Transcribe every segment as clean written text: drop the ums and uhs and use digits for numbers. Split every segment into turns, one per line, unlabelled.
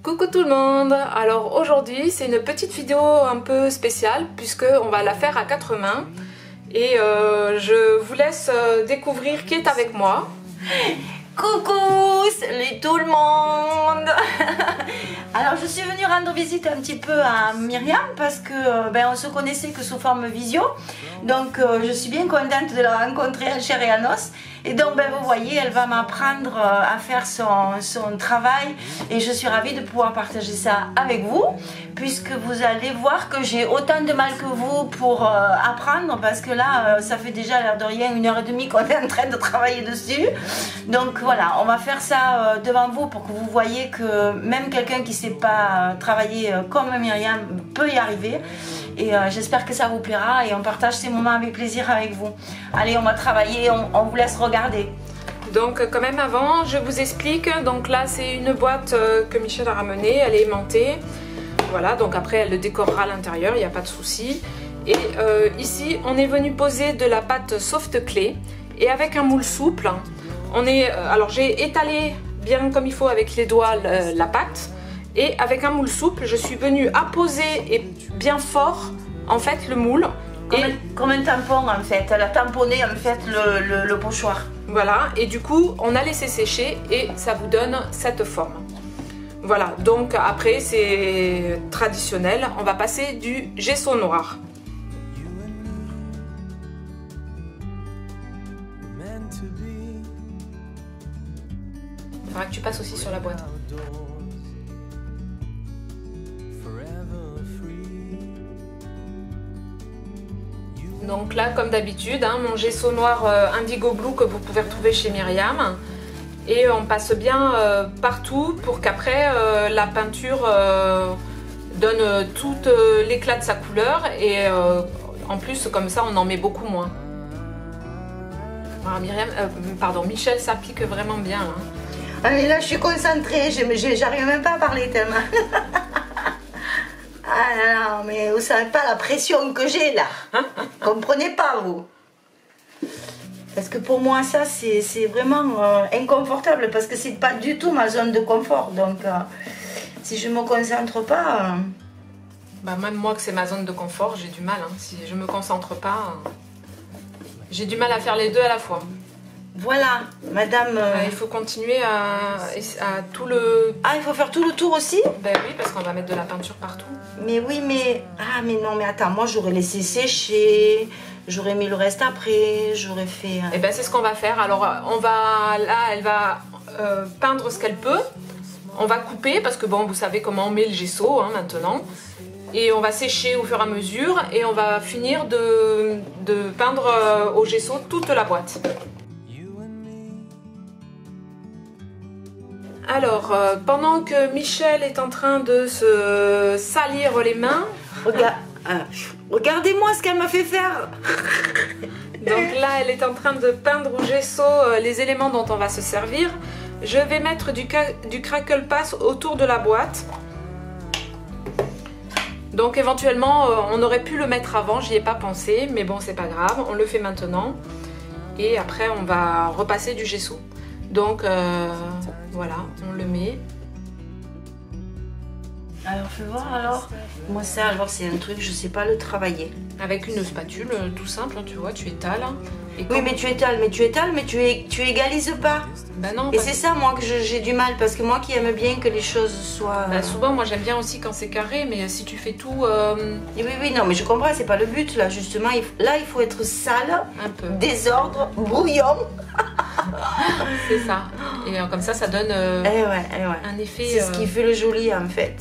Coucou tout le monde. Alors aujourd'hui c'est une petite vidéo un peu spéciale puisque on va la faire à quatre mains et je vous laisse découvrir qui est avec moi.
Coucou, salut tout le monde. Alors je suis venue rendre visite un petit peu à Myriam parce que on se connaissait que sous forme visio. Donc je suis bien contente de la rencontrer en chair et en os. Et donc vous voyez, elle va m'apprendre à faire son travail et je suis ravie de pouvoir partager ça avec vous, puisque vous allez voir que j'ai autant de mal que vous pour apprendre, parce que là ça fait déjà l'air de rien 1h30 qu'on est en train de travailler dessus. Donc voilà, on va faire ça devant vous pour que vous voyez que même quelqu'un qui ne sait pas travailler comme Myriam peut y arriver. Et j'espère que ça vous plaira et on partage ces moments avec plaisir avec vous. Allez, on va travailler, on vous laisse regarder.
Donc quand même avant, je vous explique. Donc là c'est une boîte que Michel a ramenée, elle est aimantée. Voilà, donc après elle le décorera à l'intérieur, il n'y a pas de souci. Et ici on est venu poser de la pâte soft clay et avec un moule souple. Alors j'ai étalé bien comme il faut avec les doigts la pâte. Et avec un moule souple, je suis venue apposer et bien fort en fait le moule.
Comme un tampon en fait, elle a tamponné en fait le pochoir.
Voilà, et du coup on a laissé sécher et ça vous donne cette forme. Voilà, donc après c'est traditionnel, on va passer du gesso noir. Il faudra que tu passes aussi sur la boîte. Donc là, comme d'habitude, mon gesso noir indigo blue que vous pouvez retrouver chez Myriam. Et on passe bien partout pour qu'après la peinture donne tout l'éclat de sa couleur. Et en plus, comme ça, on en met beaucoup moins. Alors, Michel s'applique vraiment bien.
Ah mais là, je suis concentrée, j'arrive même pas à parler tellement. Ah là là, mais vous savez pas la pression que j'ai là. Comprenez pas vous. Parce que pour moi ça c'est vraiment inconfortable, parce que c'est pas du tout ma zone de confort. Donc si je me concentre pas...
Même moi que c'est ma zone de confort, j'ai du mal. Si je me concentre pas, j'ai du mal à faire les deux à la fois.
Voilà, madame...
Il faut continuer à tout le...
Ah, il faut faire tout le tour aussi?
Ben oui, parce qu'on va mettre de la peinture partout.
Mais oui, mais... Ah, mais non, mais attends, moi j'aurais laissé sécher, j'aurais mis le reste après, j'aurais fait...
Et ben c'est ce qu'on va faire. Alors, elle va peindre ce qu'elle peut. On va couper, parce que bon, vous savez comment on met le gesso maintenant. Et on va sécher au fur et à mesure. Et on va finir de peindre au gesso toute la boîte. Alors, pendant que Michel est en train de se salir les mains...
Regardez-moi ce qu'elle m'a fait faire.
Donc là, elle est en train de peindre au gesso les éléments dont on va se servir. Je vais mettre du crackle pass autour de la boîte. Donc éventuellement, on aurait pu le mettre avant, j'y ai pas pensé. Mais bon, c'est pas grave, on le fait maintenant. Et après, on va repasser du gesso. Donc voilà, on le met.
Alors fais voir alors. Moi ça alors c'est un truc, je sais pas le travailler.
Avec une spatule tout simple, tu vois, tu étales. Et
oui mais tu étales, mais tu égalises pas.
Ben non.
Et c'est ça moi que j'ai du mal, parce que moi qui aime bien que les choses soient...
souvent moi j'aime bien aussi quand c'est carré, mais si tu fais tout...
Oui, non mais je comprends, c'est pas le but là, justement. Là il faut être sale,
un peu
désordre, brouillon.
C'est ça. Et comme ça donne un effet...
C'est ce qui fait le joli en fait.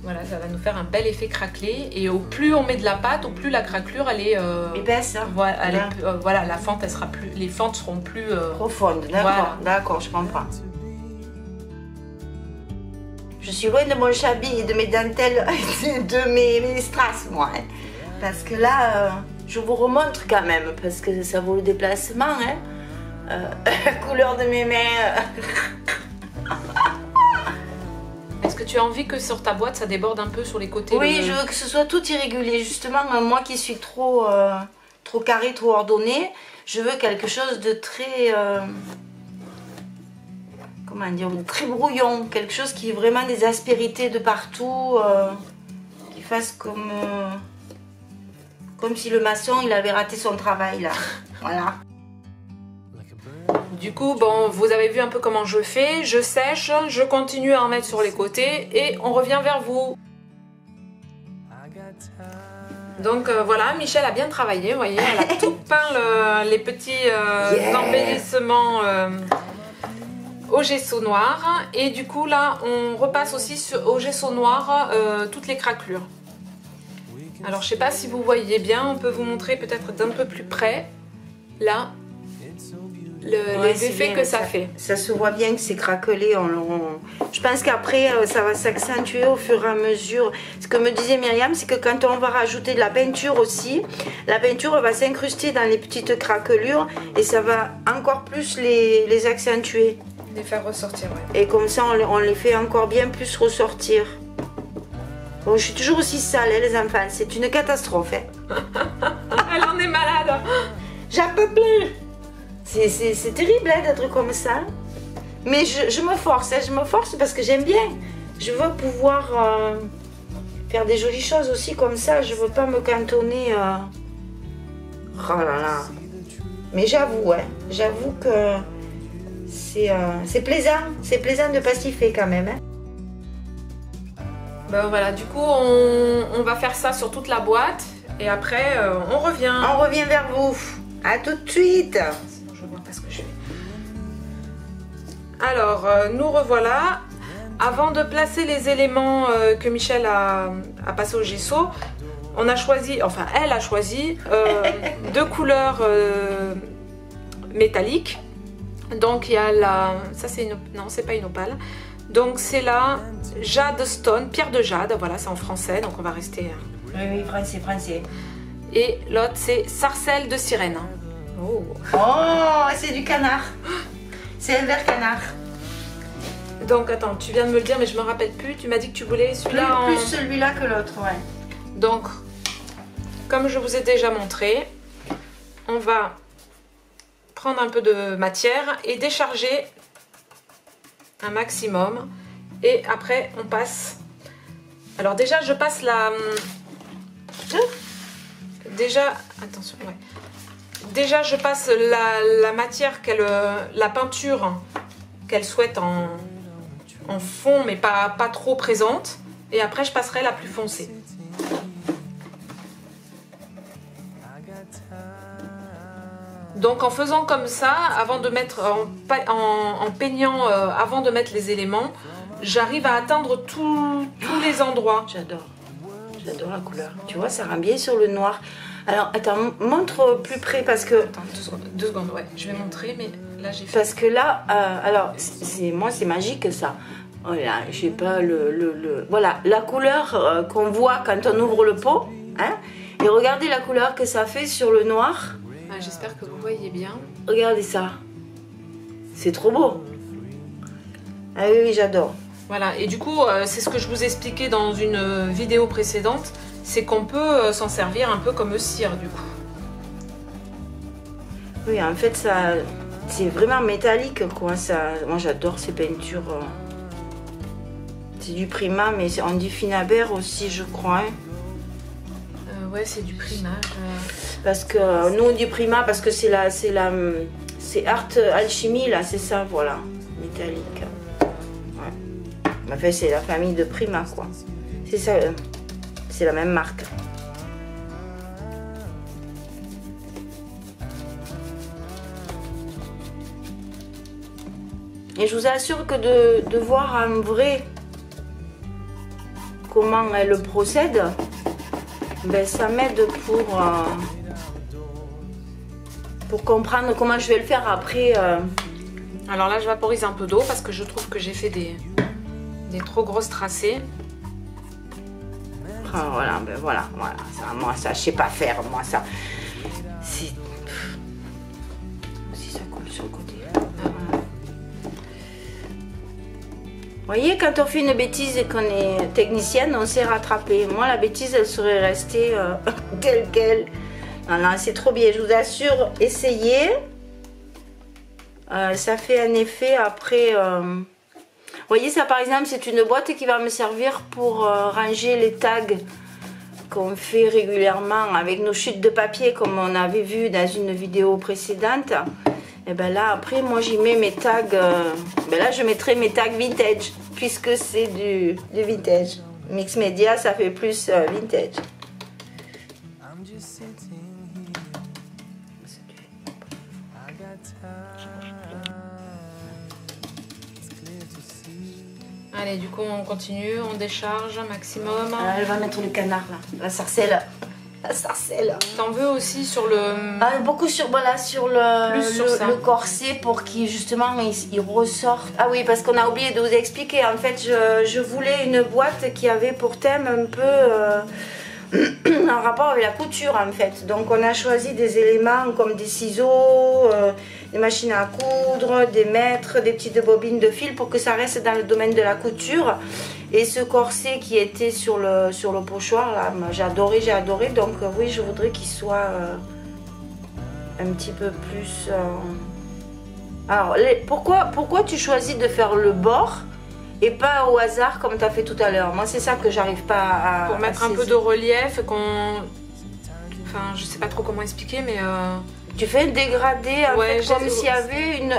Voilà, ça va nous faire un bel effet craquelé. Et au plus on met de la pâte, au plus la craquelure elle est...
épaisse.
Voilà, la fente elle sera plus... Les fentes seront plus...
profondes, d'accord, voilà. D'accord, je comprends. Je suis loin de mon chablis, de mes dentelles, de mes strass moi. Parce que là, je vous remontre quand même, parce que ça vaut le déplacement. La couleur de mes mains...
Est-ce que tu as envie que sur ta boîte ça déborde un peu sur les côtés?
Oui, je veux que ce soit tout irrégulier. Justement, moi qui suis trop carré, trop ordonné, je veux quelque chose de très... comment dire, très brouillon, quelque chose qui est vraiment des aspérités de partout, qui fasse comme si le maçon il avait raté son travail là. Voilà.
Du coup, bon, vous avez vu un peu comment je fais. Je sèche, je continue à en mettre sur les côtés et on revient vers vous. Donc voilà, Michel a bien travaillé, vous voyez, elle a tout peint les petits embellissements au gesso noir. Et du coup là, on repasse aussi au gesso noir toutes les craquelures. Alors je sais pas si vous voyez bien, on peut vous montrer peut-être d'un peu plus près, là, les effets que ça fait.
Ça se voit bien que c'est craquelé. Je pense qu'après, ça va s'accentuer au fur et à mesure. Ce que me disait Myriam, c'est que quand on va rajouter de la peinture aussi, la peinture va s'incruster dans les petites craquelures et ça va encore plus les accentuer.
Les faire ressortir, ouais.
Et comme ça, on les fait encore bien plus ressortir. Bon, je suis toujours aussi sale, hein, les enfants. C'est une catastrophe. Hein.
Elle en est malade.
J'en peux plus. C'est terrible hein, d'être comme ça. Mais je me force, hein, je me force parce que j'aime bien. Je veux pouvoir faire des jolies choses aussi comme ça. Je veux pas me cantonner. Oh là là. Mais j'avoue, hein, j'avoue que c'est plaisant. C'est plaisant de pacifier quand même. Hein.
Ben voilà, du coup, on va faire ça sur toute la boîte. Et après, on revient.
On revient vers vous. À tout de suite.
Je vois pas ce que je fais. Alors, nous revoilà. Avant de placer les éléments que Michel a passé au gesso, on a choisi, enfin elle a choisi deux couleurs métalliques. Donc il y a la, ça c'est une, non c'est pas une opale. Donc c'est la Jade Stone, pierre de jade. Voilà, c'est en français, donc on va rester.
Oui, français.
Et l'autre c'est sarcelle de sirène.
Oh, c'est du canard. C'est un vert canard.
Donc attends, tu viens de me le dire mais je me rappelle plus. Tu m'as dit que tu voulais celui-là
plus celui-là que l'autre, ouais.
Donc, comme je vous ai déjà montré, on va prendre un peu de matière et décharger un maximum. Et après, on passe. Alors déjà, je passe la. Déjà, attention, ouais. Déjà, je passe la matière la peinture qu'elle souhaite en fond, mais pas trop présente. Et après, je passerai la plus foncée. Donc, en faisant comme ça, avant de mettre, en peignant, avant de mettre les éléments, j'arrive à atteindre tous les endroits.
J'adore la couleur. Tu vois, ça rend bien sur le noir. Alors, attends, montre plus près parce que...
Attends, deux secondes, ouais. Je vais montrer, mais là, j'ai fait...
Parce que là, alors, moi, c'est magique, ça. Voilà, je sais pas, voilà, la couleur qu'on voit quand on ouvre le pot. Hein, et regardez la couleur que ça fait sur le noir.
Ah, j'espère que vous voyez bien.
Regardez ça. C'est trop beau. Ah oui, j'adore.
Voilà, et du coup, c'est ce que je vous expliquais dans une vidéo précédente. C'est qu'on peut s'en servir un peu comme cire, du coup.
Oui, en fait, ça, c'est vraiment métallique, quoi. Ça, moi, j'adore ces peintures. C'est du Prima, mais on dit Finabert aussi, je crois. Hein.
Ouais, c'est du Prima.
Parce que nous, on dit Prima parce que c'est Art Alchimie, là, c'est ça, voilà. Métallique. Ouais. Enfin, c'est la famille de Prima, quoi. C'est ça, c'est la même marque. Et je vous assure que de voir en vrai comment elle procède, ben ça m'aide pour comprendre comment je vais le faire après.
Alors là, je vaporise un peu d'eau parce que je trouve que j'ai fait des trop grosses tracées.
Voilà, ben voilà. Ça, moi, ça, je sais pas faire, moi, ça. Si ça coule sur le côté. Vous voyez, quand on fait une bêtise et qu'on est technicienne, on sait rattraper. Moi, la bêtise, elle serait restée telle qu'elle. Non, c'est trop bien, je vous assure. Essayez. Ça fait un effet après... Vous voyez, ça par exemple, c'est une boîte qui va me servir pour ranger les tags qu'on fait régulièrement avec nos chutes de papier, comme on avait vu dans une vidéo précédente. Et ben là, après, moi, j'y mets mes tags... ben là, je mettrai mes tags vintage, puisque c'est du vintage. Mix Media, ça fait plus vintage.
Allez, du coup, on continue, on décharge un maximum.
Elle va mettre le canard, là, la sarcelle. La sarcelle.
T'en veux aussi sur le...
beaucoup sur, voilà, sur le corset pour qu'il justement il ressorte. Ah oui, parce qu'on a oublié de vous expliquer. En fait, je voulais une boîte qui avait pour thème un peu en rapport avec la couture en fait. Donc on a choisi des éléments comme des ciseaux, des machines à coudre, des mètres, des petites bobines de fil pour que ça reste dans le domaine de la couture. Et ce corset qui était sur le pochoir, là, j'ai adoré. Donc oui, je voudrais qu'il soit un petit peu plus... Alors, pourquoi tu choisis de faire le bord et pas au hasard comme tu as fait tout à l'heure? Moi, c'est ça que j'arrive pas à...
Pour mettre un peu de relief, enfin, je sais pas trop comment expliquer, mais...
Tu fais un dégradé, en fait, comme s'il y avait une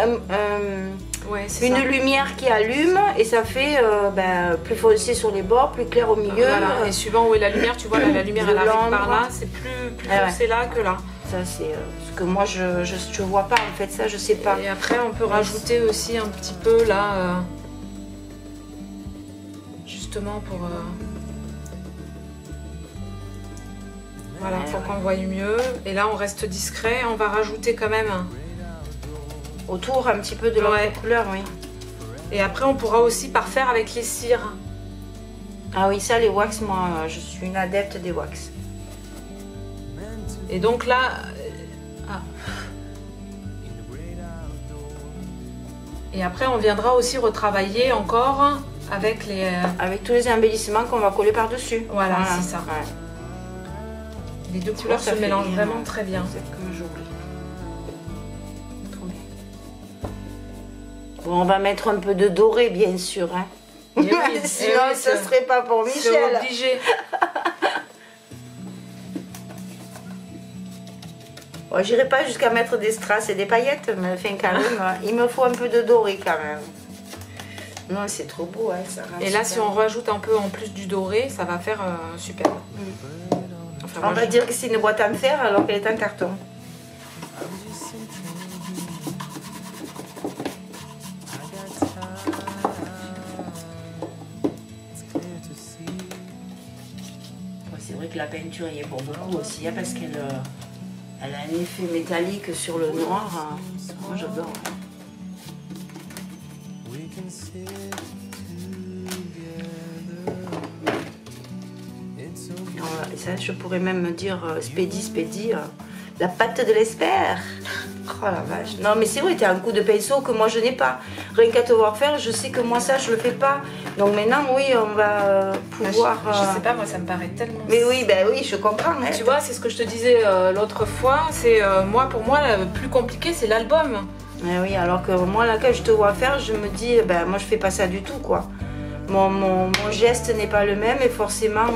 lumière qui allume et ça fait plus foncé sur les bords, plus clair au milieu.
Voilà. Et suivant où est la lumière, tu vois, là, la lumière elle arrive par là, c'est plus foncé là que là.
Ça c'est ce que moi je vois pas en fait, ça je sais pas.
Et après on peut rajouter aussi un petit peu là, justement pour... Voilà, pour qu'on voie mieux. Et là, on reste discret. On va rajouter quand même...
Autour, un petit peu de l'autre couleur, oui.
Et après, on pourra aussi parfaire avec les cires.
Ah oui, ça, les wax, moi, je suis une adepte des wax.
Et donc là... Et après, on viendra aussi retravailler encore avec les...
Avec tous les embellissements qu'on va coller par-dessus.
Voilà. C'est ça. Ouais. Les deux couleurs se mélangent vraiment très bien.
C'est comme j'oublie. Trop bien. Bon, on va mettre un peu de doré, bien sûr. Hein. Oui, sinon, ce serait pas pour Michel.
C'est obligé.
Bon, j'irai pas jusqu'à mettre des strass et des paillettes, mais enfin, quand même, il me faut un peu de doré quand même. Non, c'est trop beau. Hein, ça
et là, si on rajoute un peu en plus du doré, ça va faire super.
Enfin, on va dire que c'est une boîte en fer alors qu'elle est en carton. C'est vrai que la peinture y est pour beaucoup aussi, hein, parce qu'elle a un effet métallique sur le noir. Hein. Moi j'adore. Et ça, je pourrais même me dire Speedy, la patte de l'espère. Oh la vache. Non mais c'est vrai, tu as un coup de pinceau que moi je n'ai pas. Rien qu'à te voir faire, je sais que moi ça je le fais pas. Donc maintenant oui, on va pouvoir...
Je sais pas, moi ça me paraît tellement...
Mais oui, ben oui, je comprends. Hein.
Tu vois, c'est ce que je te disais l'autre fois, c'est pour moi le plus compliqué c'est l'album.
Oui, alors que moi là quand je te vois faire, je me dis, ben moi je fais pas ça du tout quoi. Mon geste n'est pas le même et forcément...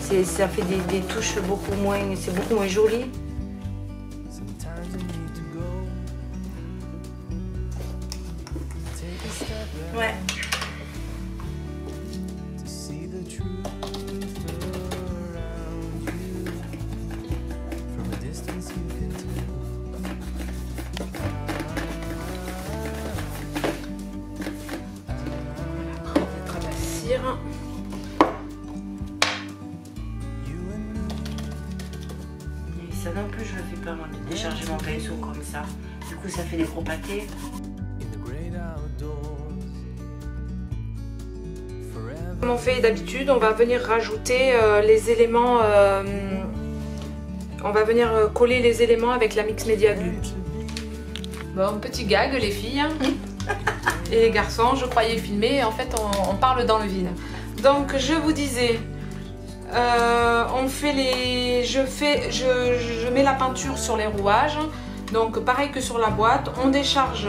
ça fait des touches beaucoup moins, c'est beaucoup moins joli. Ouais. Ça non plus je le fais pas moi de décharger mon pinceau comme ça. Du coup ça fait des gros pâtés.
Comme on fait d'habitude, on va venir rajouter les éléments, on va venir coller les éléments avec la Mix Media Glue. Bon, petit gag les filles et les garçons, je croyais filmer, en fait on parle dans le vide. Donc je vous disais, on fait je mets la peinture sur les rouages, Donc pareil que sur la boîte, on décharge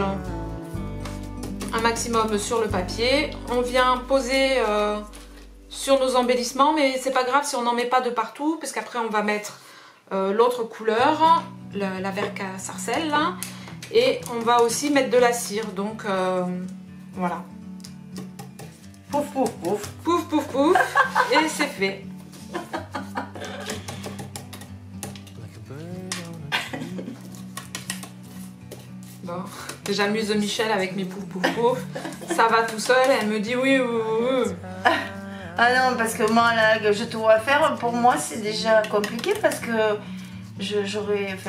un maximum sur le papier, on vient poser sur nos embellissements, mais c'est pas grave si on n'en met pas de partout, parce qu'après on va mettre l'autre couleur, la vert sarcelle là, et on va aussi mettre de la cire, donc voilà.
Pouf pouf pouf.
Pouf pouf pouf, et c'est fait. Bon, j'amuse Michel avec mes pouf pouf pouf, ça va tout seul, elle me dit oui, oui, oui.
Ah non, parce que moi là, je te vois faire, pour moi c'est déjà compliqué parce que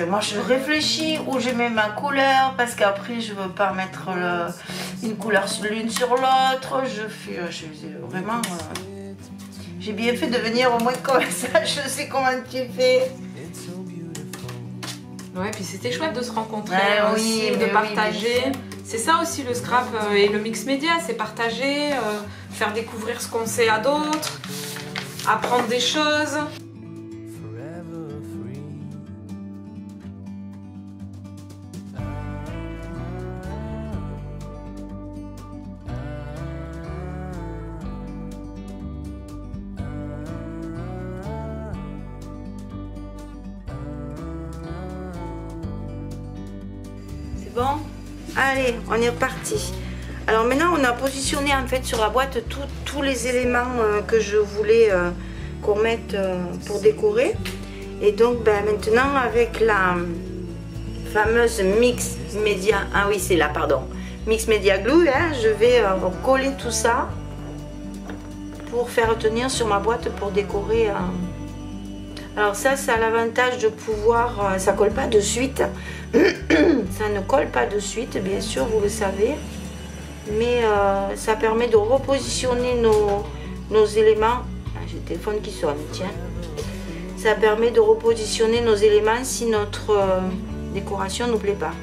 moi je réfléchis où je mets ma couleur parce qu'après je veux pas mettre une couleur l'une sur l'autre. Vraiment, j'ai bien fait de venir au moins comme ça, je sais comment tu fais.
Ouais, puis c'était chouette de se rencontrer
aussi,
de partager. Oui, c'est ça aussi le scrap et le mix média, c'est partager, faire découvrir ce qu'on sait à d'autres, apprendre des choses.
Bon, allez, on est reparti. Alors maintenant, on a positionné en fait sur la boîte tous les éléments que je voulais qu'on mette pour décorer. Et donc maintenant, avec la fameuse Mix Media, ah oui, c'est là, pardon, Mix Media Glue, hein, je vais coller tout ça pour faire tenir sur ma boîte pour décorer. Alors ça a l'avantage de pouvoir, ça colle pas de suite, ça ne colle pas de suite, bien sûr, vous le savez, mais ça permet de repositionner nos éléments. Ah, j'ai le téléphone qui sonne, tiens. Ça permet de repositionner nos éléments si notre décoration ne nous plaît pas.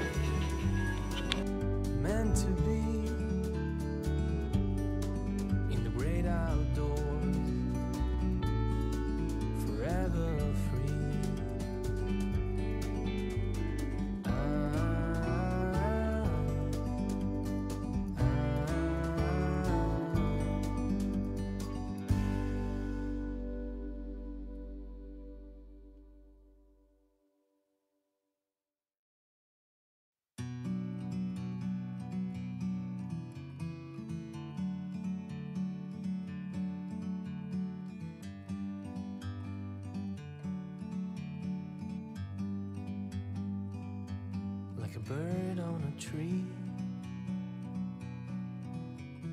Like a bird on a tree,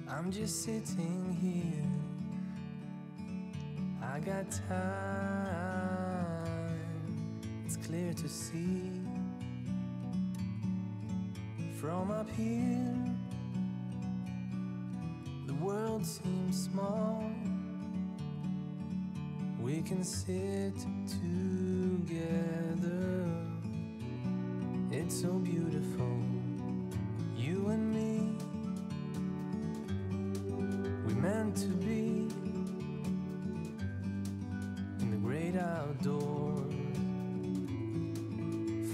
I'm just sitting here. I got time, it's clear to see. From up here, the world seems small. We can sit together. It's so beautiful, you and me. We meant to be in the great outdoors,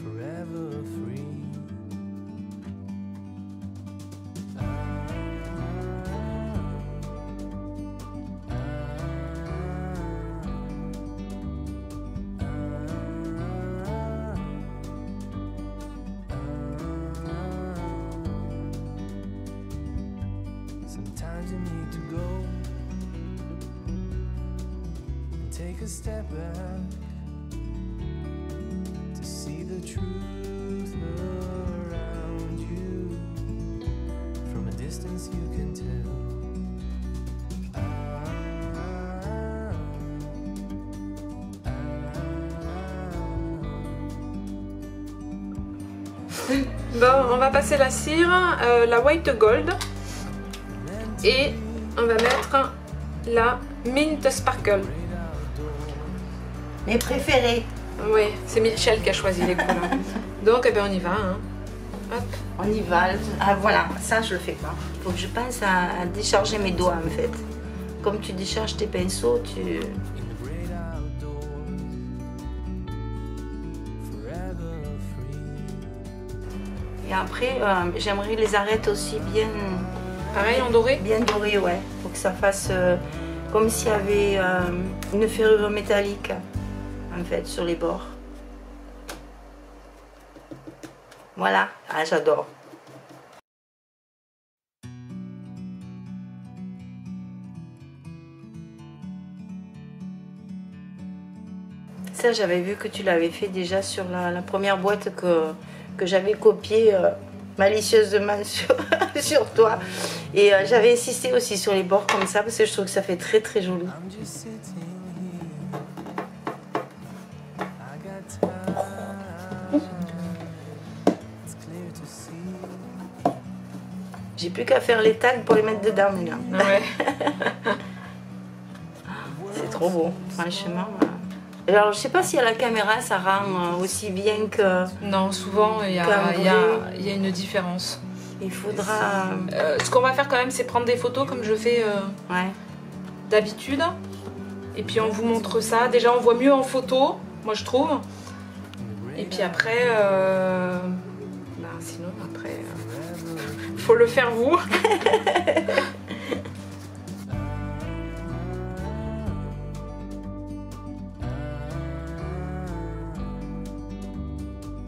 forever free. Sometimes you need to go and take a step back to see the truth around you. From a distance you can tell.
Bon, on va passer la cire, la white gold. Et on va mettre la Mint Sparkle.
Mes préférés.
Oui, c'est Michel qui a choisi les couleurs. Donc eh ben, on y va. Hein. Hop.
On y va. Ah voilà, ça je le fais pas. Il faut que je pense à décharger mes doigts en fait. Comme tu décharges tes pinceaux, tu... Et après, j'aimerais les arêtes aussi bien,
Pareil en doré.
bien dorées, ouais. Pour que ça fasse comme s'il y avait une ferrure métallique, en fait, sur les bords. Voilà, ah, j'adore. Ça, j'avais vu que tu l'avais fait déjà sur la première boîte que j'avais copiée malicieusement sur toi. Et j'avais insisté aussi sur les bords comme ça parce que je trouve que ça fait très très joli.
I'm just sitting here. I got time. It's clear to see.
J'ai plus qu'à faire les tags pour les mettre dedans maintenant.
Ouais.
C'est trop beau, franchement. Alors, je sais pas si à la caméra ça rend aussi bien que.
Non, souvent il y a une différence.
Il faudra.
Ce qu'on va faire quand même, c'est prendre des photos comme je fais
Ouais.
d'habitude. Et puis on vous montre ça. Déjà, on voit mieux en photo, moi je trouve. Et puis après, sinon après, faut le faire vous.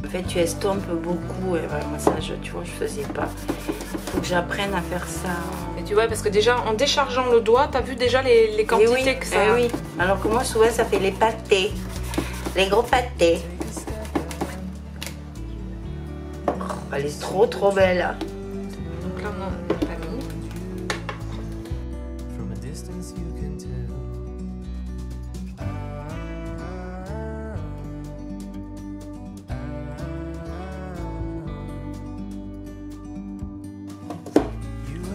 En fait, tu estompes beaucoup. Et vraiment, ça, tu vois, je faisais pas. Faut que j'apprenne à faire ça.
Et tu vois, parce que déjà en déchargeant le doigt, t'as vu déjà les quantités
oui,
que ça.
oui. Alors que moi, souvent, ça fait les pâtés. Les gros pâtés. Oh, elle est trop trop belle.
Donc là, on n'a pas mis.
From a distance you can tell.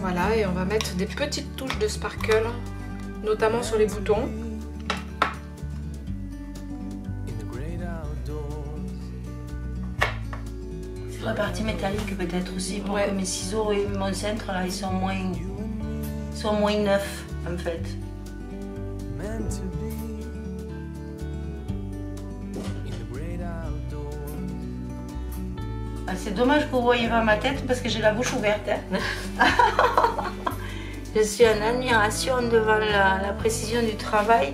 Voilà, et on va mettre des petites touches de sparkle, notamment sur les boutons.
In the great outdoors.
Sur la partie métallique, peut-être aussi, pour
Ouais.
que mes ciseaux et mon cintre, là, ils sont moins neufs, en fait.
Meant to be. In the great outdoors.
Ah, c'est dommage que vous ne voyez pas ma tête parce que j'ai la bouche ouverte. Hein. Je suis en admiration devant la précision du travail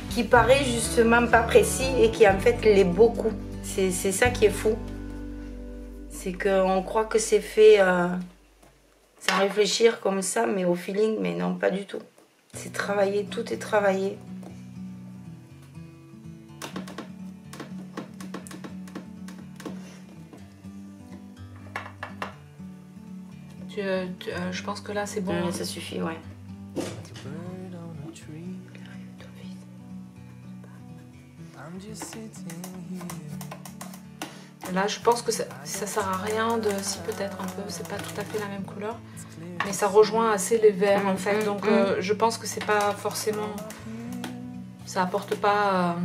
qui paraît justement pas précis et qui en fait l'est beaucoup. C'est ça qui est fou. C'est qu'on croit que c'est fait sans réfléchir comme ça, mais au feeling, mais non, pas du tout. C'est travaillé, tout est travaillé.
Je pense que là c'est bon.
Ça suffit, ouais.
Like a bird on a tree. I'm just sitting here.
Là je pense que ça sert à rien de... Si peut-être un peu, c'est pas tout à fait la même couleur. Mais ça rejoint assez les verts en fait. Donc je pense que c'est pas forcément... Ça apporte pas...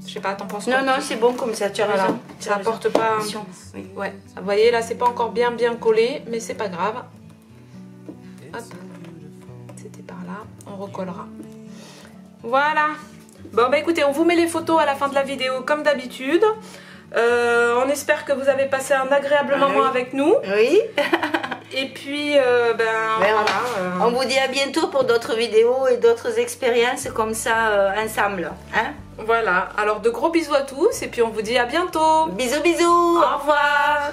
Je sais pas, t'en penses quoi?
Non, non, c'est bon comme ça, tu as
Voilà.
raison.
Ça apporte pas...
Oui.
Ouais, vous voyez là c'est pas encore bien collé, mais c'est pas grave. Hop, c'était par là, on recollera. Voilà. Bon bah écoutez, on vous met les photos à la fin de la vidéo comme d'habitude. On espère que vous avez passé un agréable moment avec nous.
Oui.
Et puis
On vous dit à bientôt pour d'autres vidéos et d'autres expériences comme ça ensemble. Hein?
voilà. Alors de gros bisous à tous et puis on vous dit à bientôt.
Bisous, bisous.
Au revoir.